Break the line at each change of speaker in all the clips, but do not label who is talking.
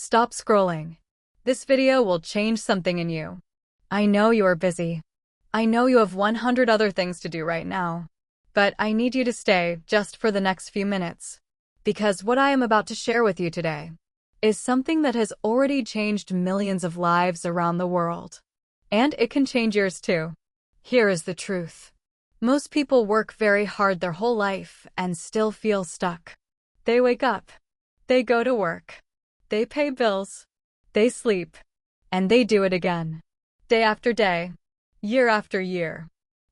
Stop scrolling. This video will change something in you. I know you are busy. I know you have 100 other things to do right now. But I need you to stay just for the next few minutes. Because what I am about to share with you today is something that has already changed millions of lives around the world. And it can change yours too. Here is the truth. Most people work very hard their whole life and still feel stuck. They wake up. They go to work. They pay bills. They sleep. And they do it again. Day after day. Year after year.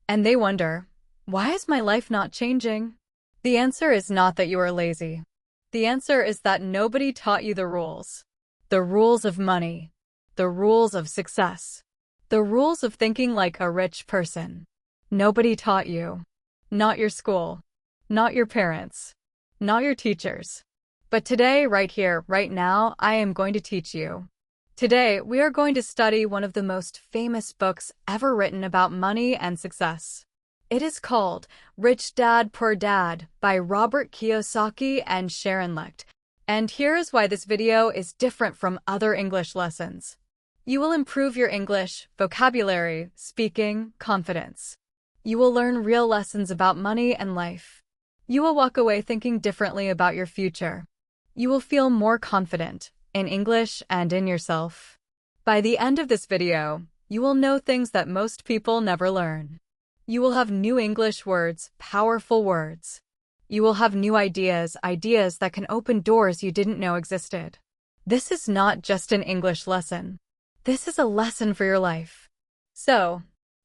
And they wonder, why is my life not changing? The answer is not that you are lazy. The answer is that nobody taught you the rules. The rules of money. The rules of success. The rules of thinking like a rich person. Nobody taught you. Not your school. Not your parents. Not your teachers. But today, right here, right now, I am going to teach you. Today, we are going to study one of the most famous books ever written about money and success. It is called Rich Dad, Poor Dad by Robert Kiyosaki and Sharon Lechter. And here is why this video is different from other English lessons. You will improve your English, vocabulary, speaking, confidence. You will learn real lessons about money and life. You will walk away thinking differently about your future. You will feel more confident in English and in yourself. By the end of this video, you will know things that most people never learn. You will have new English words, powerful words. You will have new ideas that can open doors you didn't know existed. This is not just an English lesson. This is a lesson for your life. So,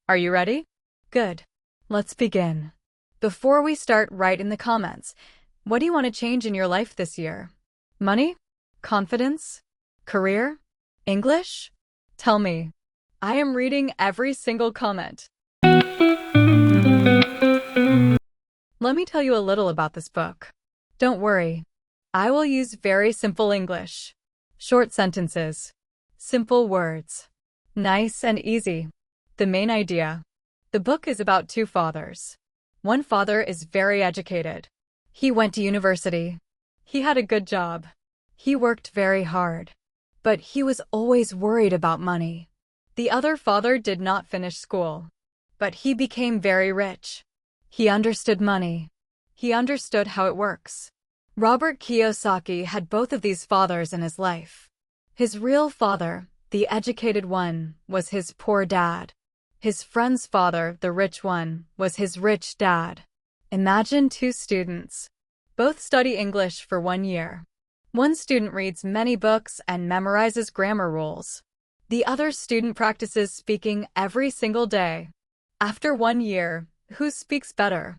are you ready? Good. Let's begin. Before we start, write in the comments, what do you want to change in your life this year? Money? Confidence? Career? English? Tell me. I am reading every single comment. Let me tell you a little about this book. Don't worry. I will use very simple English. Short sentences. Simple words. Nice and easy. The main idea. The book is about two fathers. One father is very educated. He went to university. He had a good job. He worked very hard. But he was always worried about money. The other father did not finish school. But he became very rich. He understood money. He understood how it works. Robert Kiyosaki had both of these fathers in his life. His real father, the educated one, was his poor dad. His friend's father, the rich one, was his rich dad. Imagine two students. Both study English for 1 year. One student reads many books and memorizes grammar rules. The other student practices speaking every single day. After 1 year, who speaks better?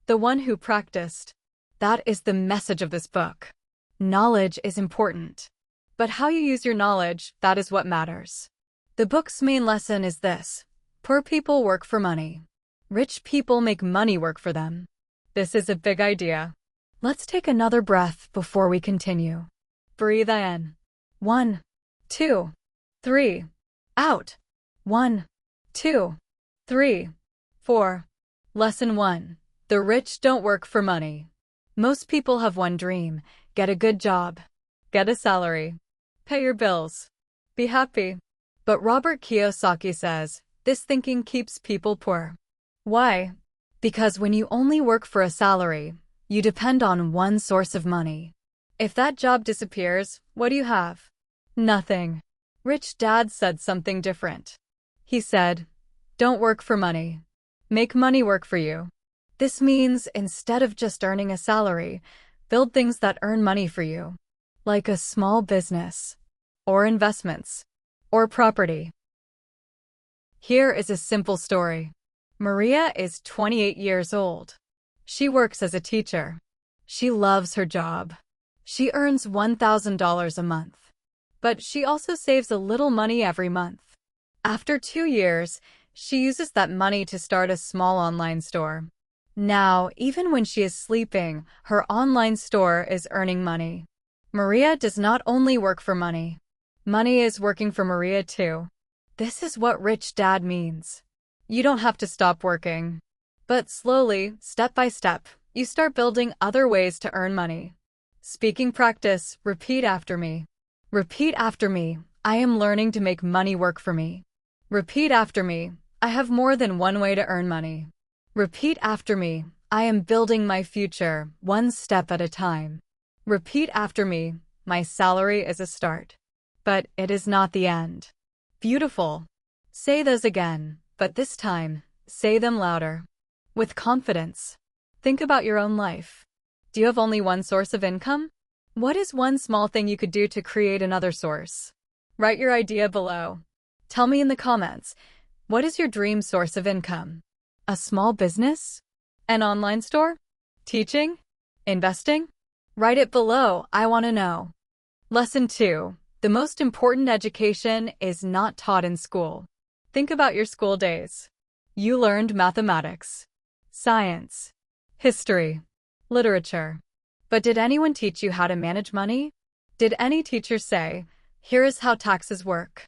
The one who practiced. That is the message of this book. Knowledge is important. But how you use your knowledge, that is what matters. The book's main lesson is this. Poor people work for money. Rich people make money work for them. This is a big idea. Let's take another breath before we continue. Breathe in. 1, 2, 3. Out. 1, 2, 3, 4. Lesson 1. The rich don't work for money. Most people have one dream. Get a good job. Get a salary. Pay your bills. Be happy. But Robert Kiyosaki says, this thinking keeps people poor. Why? Because when you only work for a salary, you depend on one source of money. If that job disappears, what do you have? Nothing. Rich Dad said something different. He said, don't work for money. Make money work for you. This means instead of just earning a salary, build things that earn money for you. Like a small business, or investments, or property. Here is a simple story. Maria is 28 years old. She works as a teacher. She loves her job. She earns $1,000 a month. But she also saves a little money every month. After 2 years, she uses that money to start a small online store. Now, even when she is sleeping, her online store is earning money. Maria does not only work for money. Money is working for Maria too. This is what rich dad means. You don't have to stop working. But slowly, step by step, you start building other ways to earn money. Speaking practice, repeat after me. Repeat after me. I am learning to make money work for me. Repeat after me. I have more than one way to earn money. Repeat after me. I am building my future, one step at a time. Repeat after me. My salary is a start, but it is not the end. Beautiful. Say those again, but this time, say them louder. With confidence. Think about your own life. Do you have only one source of income? What is one small thing you could do to create another source? Write your idea below. Tell me in the comments, what is your dream source of income? A small business? An online store? Teaching? Investing? Write it below, I want to know. Lesson 2. The most important education is not taught in school. Think about your school days. You learned mathematics, science, history, literature. But did anyone teach you how to manage money? Did any teacher say, here is how taxes work?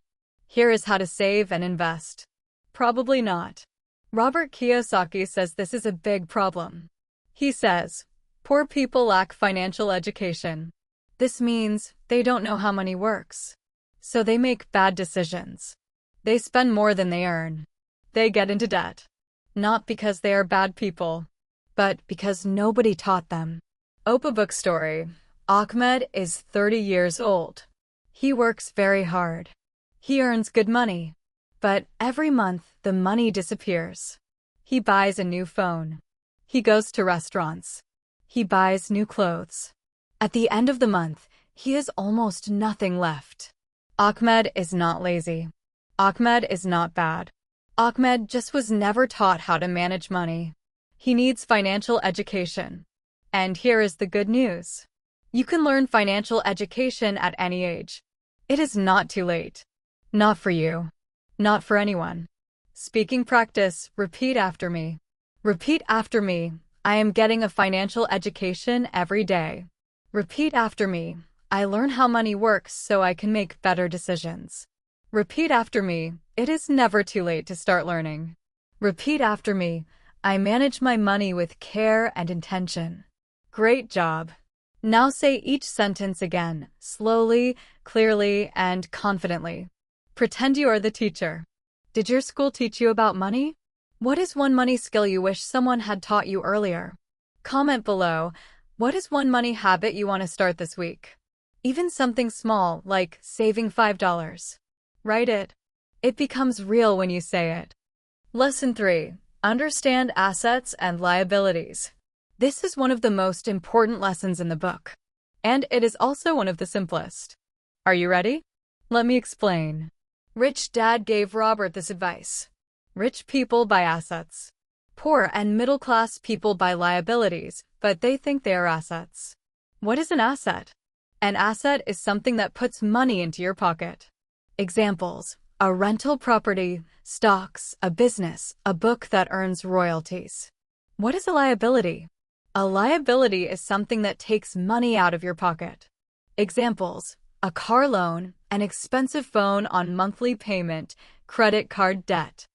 Here is how to save and invest? Probably not. Robert Kiyosaki says this is a big problem. He says, poor people lack financial education. This means they don't know how money works. So they make bad decisions. They spend more than they earn. They get into debt. Not because they are bad people, but because nobody taught them. Open book story. Ahmed is 30 years old. He works very hard. He earns good money. But every month, the money disappears. He buys a new phone. He goes to restaurants. He buys new clothes. At the end of the month, he has almost nothing left. Ahmed is not lazy. Ahmed is not bad. Ahmed just was never taught how to manage money. He needs financial education. And here is the good news. You can learn financial education at any age. It is not too late. Not for you. Not for anyone. Speaking practice, repeat after me. Repeat after me. I am getting a financial education every day. Repeat after me. I learn how money works so I can make better decisions. Repeat after me. It is never too late to start learning. Repeat after me. I manage my money with care and intention. Great job. Now say each sentence again, slowly, clearly, and confidently. Pretend you are the teacher. Did your school teach you about money? What is one money skill you wish someone had taught you earlier? Comment below. What is one money habit you want to start this week? Even something small, like saving $5. Write it. It becomes real when you say it. Lesson 3. Understand assets and liabilities. This is one of the most important lessons in the book. And it is also one of the simplest. Are you ready? Let me explain. Rich Dad gave Robert this advice. Rich people buy assets. Poor and middle-class people buy liabilities, but they think they are assets. What is an asset? An asset is something that puts money into your pocket. Examples: a rental property, stocks, a business, a book that earns royalties. What is a liability? A liability is something that takes money out of your pocket. Examples: a car loan, an expensive phone on monthly payment, credit card debt.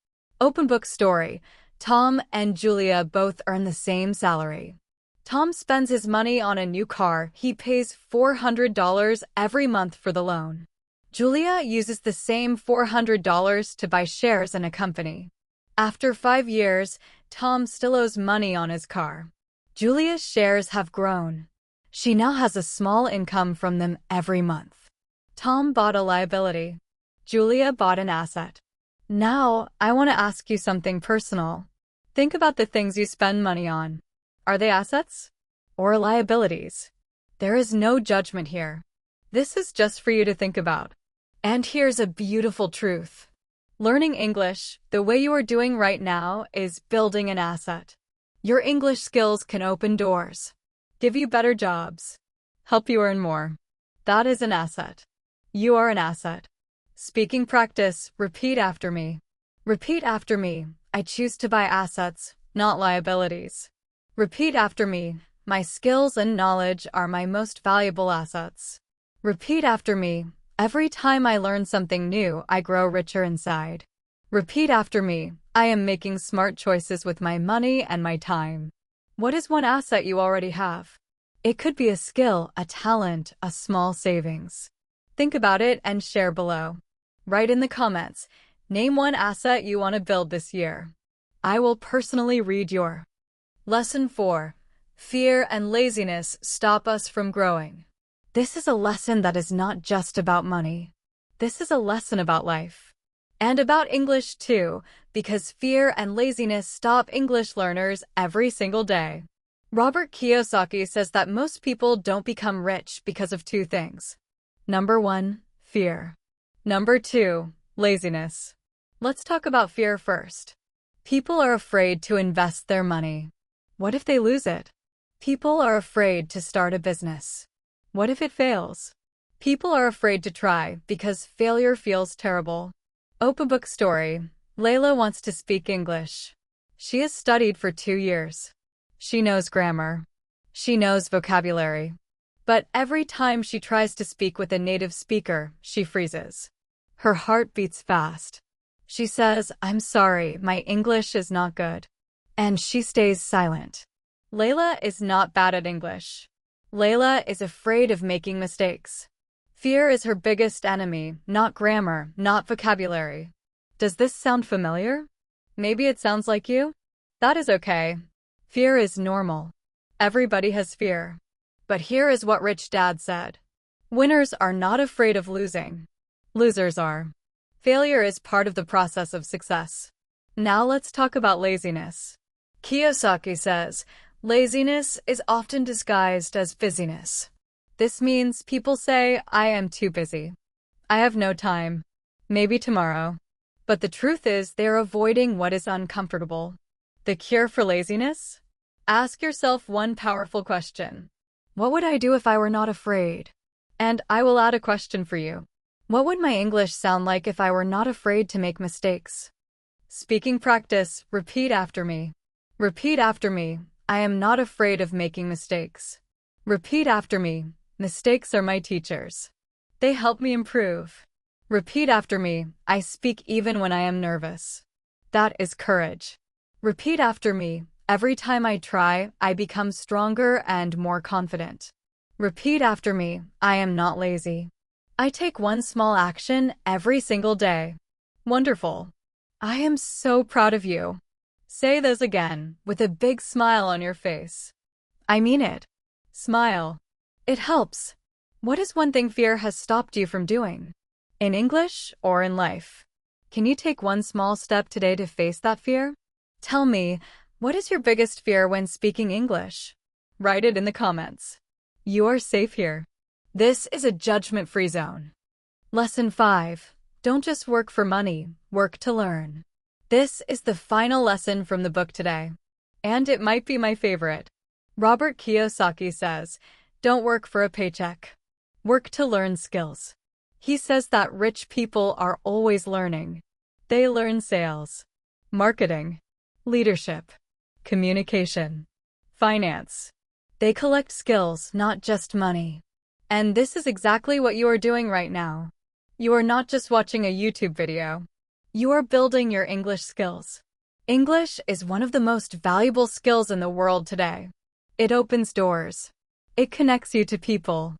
Open book story. Tom and Julia both earn the same salary. Tom spends his money on a new car. He pays $400 every month for the loan. Julia uses the same $400 to buy shares in a company. After 5 years, Tom still owes money on his car. Julia's shares have grown. She now has a small income from them every month. Tom bought a liability. Julia bought an asset. Now, I want to ask you something personal. Think about the things you spend money on. Are they assets or liabilities? There is no judgment here. This is just for you to think about. And here's a beautiful truth. Learning English, the way you are doing right now, is building an asset. Your English skills can open doors, give you better jobs, help you earn more. That is an asset. You are an asset. Speaking practice, repeat after me. Repeat after me. I choose to buy assets, not liabilities. Repeat after me. My skills and knowledge are my most valuable assets. Repeat after me. Every time I learn something new, I grow richer inside. Repeat after me. I am making smart choices with my money and my time. What is one asset you already have? It could be a skill, a talent, a small savings. Think about it and share below. Write in the comments, name one asset you want to build this year. I will personally read your. Lesson 4. Fear and laziness stop us from growing. This is a lesson that is not just about money. This is a lesson about life. And about English too, because fear and laziness stop English learners every single day. Robert Kiyosaki says that most people don't become rich because of two things. Number 1, fear. Number 2, laziness. Let's talk about fear first. People are afraid to invest their money. What if they lose it? People are afraid to start a business. What if it fails? People are afraid to try because failure feels terrible. Open book story. Layla wants to speak English. She has studied for 2 years. She knows grammar. She knows vocabulary. But every time she tries to speak with a native speaker, she freezes. Her heart beats fast. She says, "I'm sorry, my English is not good." And she stays silent. Layla is not bad at English. Layla is afraid of making mistakes. Fear is her biggest enemy, not grammar, not vocabulary. Does this sound familiar? Maybe it sounds like you? That is okay. Fear is normal. Everybody has fear. But here is what Rich Dad said. Winners are not afraid of losing. Losers are. Failure is part of the process of success. Now let's talk about laziness. Kiyosaki says, laziness is often disguised as busyness. This means people say, I am too busy. I have no time. Maybe tomorrow. But the truth is they're avoiding what is uncomfortable. The cure for laziness? Ask yourself one powerful question. What would I do if I were not afraid? And I will add a question for you. What would my English sound like if I were not afraid to make mistakes? Speaking practice, repeat after me. Repeat after me, I am not afraid of making mistakes. Repeat after me, mistakes are my teachers. They help me improve. Repeat after me, I speak even when I am nervous. That is courage. Repeat after me, every time I try, I become stronger and more confident. Repeat after me, I am not lazy. I take one small action every single day. Wonderful. I am so proud of you. Say this again, with a big smile on your face. I mean it. Smile. It helps. What is one thing fear has stopped you from doing? In English or in life? Can you take one small step today to face that fear? Tell me, what is your biggest fear when speaking English? Write it in the comments. You are safe here. This is a judgment-free zone. Lesson 5. Don't just work for money, work to learn. This is the final lesson from the book today. And it might be my favorite. Robert Kiyosaki says, don't work for a paycheck. Work to learn skills. He says that rich people are always learning. They learn sales, marketing, leadership, communication, finance. They collect skills, not just money. And this is exactly what you are doing right now. You are not just watching a YouTube video. You are building your English skills. English is one of the most valuable skills in the world today. It opens doors. It connects you to people.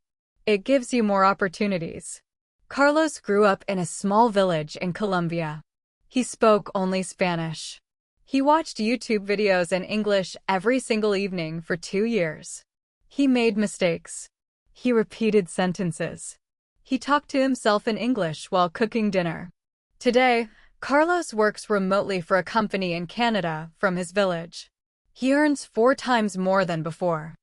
It gives you more opportunities. Carlos grew up in a small village in Colombia. He spoke only Spanish. He watched YouTube videos in English every single evening for 2 years. He made mistakes. He repeated sentences. He talked to himself in English while cooking dinner. Today, Carlos works remotely for a company in Canada from his village. He earns 4 times more than before.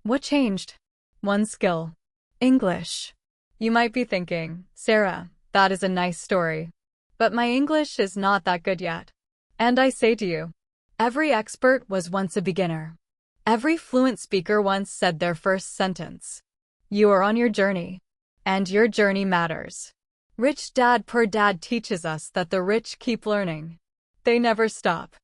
What changed? One skill. English. You might be thinking, Sarah, that is a nice story. But my English is not that good yet. And I say to you, every expert was once a beginner. Every fluent speaker once said their first sentence. You are on your journey. And your journey matters. Rich Dad Poor Dad teaches us that the rich keep learning. They never stop.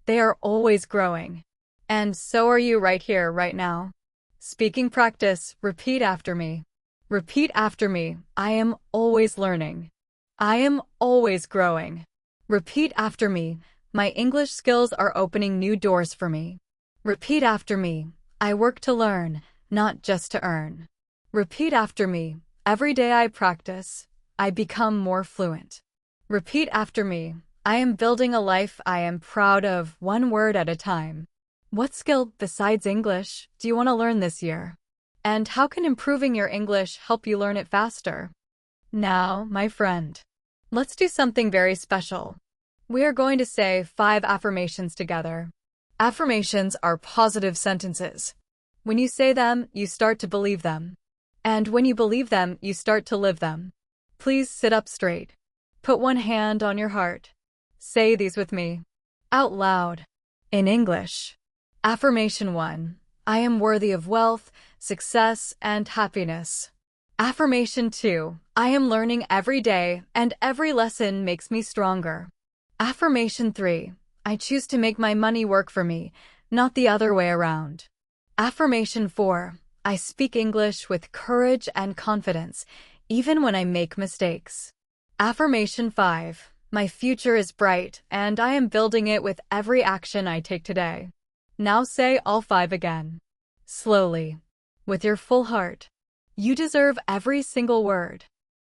They are always growing. And so are you right here, right now. Speaking practice, repeat after me. Repeat after me, I am always learning. I am always growing. Repeat after me, my English skills are opening new doors for me. Repeat after me, I work to learn, not just to earn. Repeat after me, Every day I practice, I become more fluent. Repeat after me. I am building a life I am proud of, one word at a time. What skill, besides English, do you want to learn this year? And how can improving your English help you learn it faster? Now, my friend, let's do something very special. We are going to say 5 affirmations together. Affirmations are positive sentences. When you say them, you start to believe them. And when you believe them, you start to live them. Please sit up straight. Put one hand on your heart. Say these with me. Out loud. In English. Affirmation 1. I am worthy of wealth, success, and happiness. Affirmation 2. I am learning every day, and every lesson makes me stronger. Affirmation 3. I choose to make my money work for me, not the other way around. Affirmation 4. I speak English with courage and confidence, even when I make mistakes. Affirmation 5. My future is bright, and I am building it with every action I take today. Now say all 5 again. Slowly. With your full heart. You deserve every single word.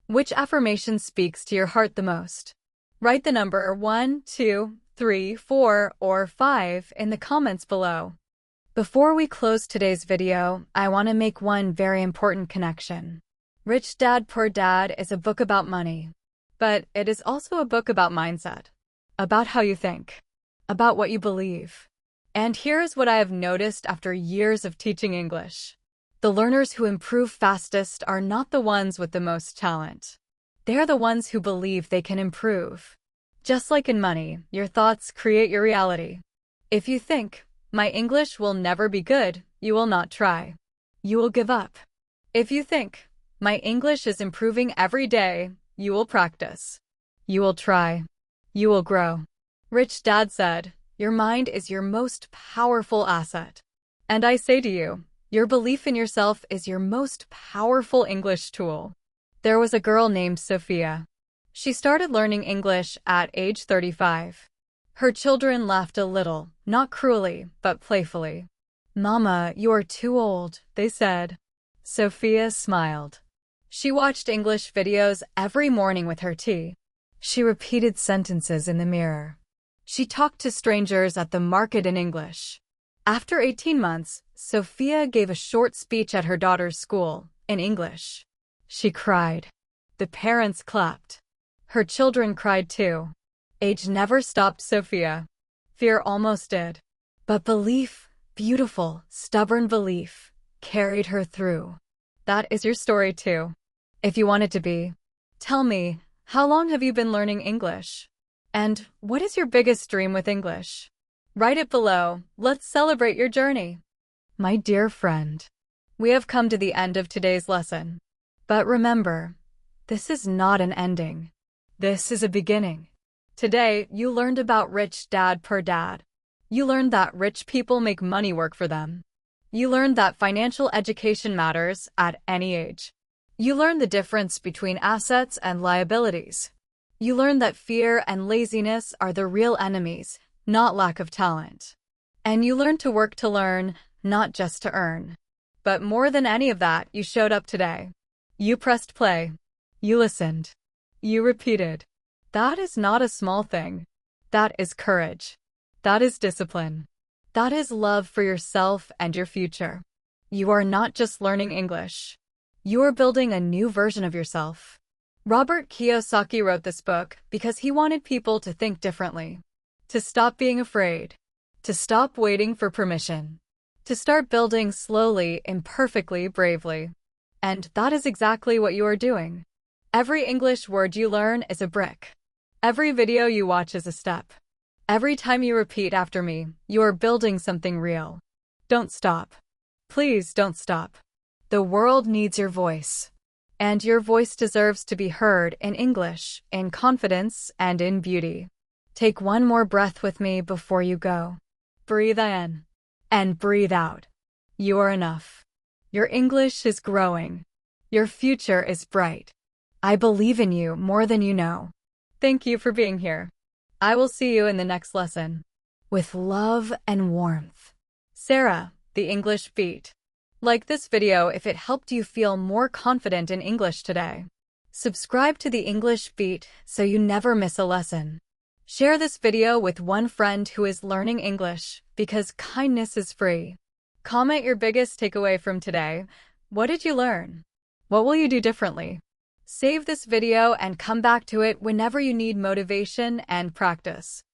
Which affirmation speaks to your heart the most? Write the number 1, 2, 3, 4, or 5 in the comments below. Before we close today's video, I want to make one very important connection. Rich Dad Poor Dad is a book about money, but it is also a book about mindset, about how you think, about what you believe. And here's what I have noticed after years of teaching English. The learners who improve fastest are not the ones with the most talent. They're the ones who believe they can improve. Just like in money, your thoughts create your reality. If you think, my English will never be good, you will not try. You will give up. If you think, my English is improving every day, you will practice. You will try. You will grow. Rich Dad said, your mind is your most powerful asset. And I say to you, your belief in yourself is your most powerful English tool. There was a girl named Sophia. She started learning English at age 35. Her children laughed a little, not cruelly, but playfully. Mama, you are too old, they said. Sophia smiled. She watched English videos every morning with her tea. She repeated sentences in the mirror. She talked to strangers at the market in English. After 18 months, Sophia gave a short speech at her daughter's school, in English. She cried. The parents clapped. Her children cried too. Age never stopped Sophia. Fear almost did. But belief, beautiful, stubborn belief, carried her through. That is your story too. If you want it to be. Tell me, how long have you been learning English? And what is your biggest dream with English? Write it below. Let's celebrate your journey. My dear friend, we have come to the end of today's lesson. But remember, this is not an ending. This is a beginning. Today, you learned about Rich Dad Poor Dad. You learned that rich people make money work for them. You learned that financial education matters at any age. You learned the difference between assets and liabilities. You learned that fear and laziness are the real enemies, not lack of talent. And you learned to work to learn, not just to earn. But more than any of that, you showed up today. You pressed play. You listened. You repeated. That is not a small thing. That is courage. That is discipline. That is love for yourself and your future. You are not just learning English. You are building a new version of yourself. Robert Kiyosaki wrote this book because he wanted people to think differently, to stop being afraid, to stop waiting for permission, to start building slowly, imperfectly, bravely. And that is exactly what you are doing. Every English word you learn is a brick. Every video you watch is a step. Every time you repeat after me, you are building something real. Don't stop. Please don't stop. The world needs your voice. And your voice deserves to be heard in English, in confidence, and in beauty. Take one more breath with me before you go. Breathe in and breathe out. You are enough. Your English is growing. Your future is bright. I believe in you more than you know. Thank you for being here. I will see you in the next lesson. With love and warmth. Sarah, the English Beat. Like this video if it helped you feel more confident in English today. Subscribe to the English Beat so you never miss a lesson. Share this video with one friend who is learning English, because kindness is free. Comment your biggest takeaway from today. What did you learn? What will you do differently? Save this video and come back to it whenever you need motivation and practice.